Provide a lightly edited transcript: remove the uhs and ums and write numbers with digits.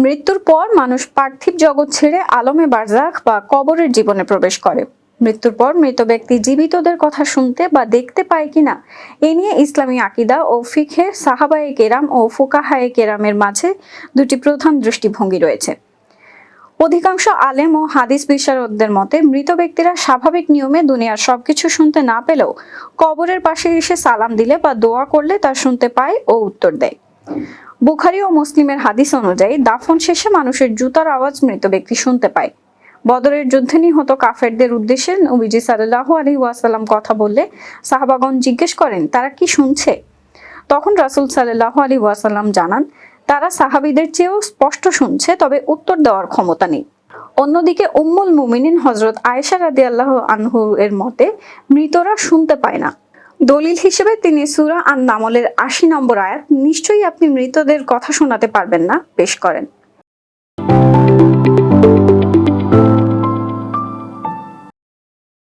মৃত্যুর পর মানুষ পার্থিব জগৎ ছেড়ে আলমে বারজাখ বা কবরের জীবনে প্রবেশ করে। মৃত্যুর পর মৃত ব্যক্তি জীবিতদের কথা শুনতে বা দেখতে পায় কিনা এ নিয়ে ইসলামী আকীদা ও ফিকহে সাহাবায়ে কেরাম ও ফুকাহায়ে কেরামের মাঝে দুটি প্রধান দৃষ্টিভঙ্গি রয়েছে। অধিকাংশ আলেম ও হাদিস বিশারদদের মতে মৃত ব্যক্তিরা স্বাভাবিক নিয়মে দুনিয়ার সবকিছু শুনতে না পেলেও কবরের পাশে এসে সালাম দিলে বা দোয়া করলে তা শুনতে পায় ও উত্তর দেয়। বুখারী ও মুসলিমের হাদিস অনুযায়ী দাফন শেষে মানুষের জুতার আওয়াজ মৃত ব্যক্তি শুনতে পায়। বদরের যুদ্ধে নিহত কাফেরদের উদ্দেশ্যে নবীজি সাল্লাল্লাহু আলাইহি ওয়াসাল্লাম কথা বললে সাহাবাগণ জিজ্ঞেস করেন, তারা কি শুনছে? তখন রাসূল সাল্লাল্লাহু আলাইহি ওয়াসাল্লাম জানান, তারা সাহাবীদের চেয়েও স্পষ্ট শুনছে, তবে উত্তর দেওয়ার ক্ষমতা নেই। অন্যদিকে উম্মুল মুমিনিন হযরত আয়েশা রাদিয়াল্লাহু আনহু এর মতে মৃতরা শুনতে পায় না। দলিল হিসেবে তিনি সূরা আন-নামলের ৮০ নম্বর আয়াত, নিশ্চয়ই আপনি মৃতদের কথা শোনাতে পারবেন না, পেশ করেন।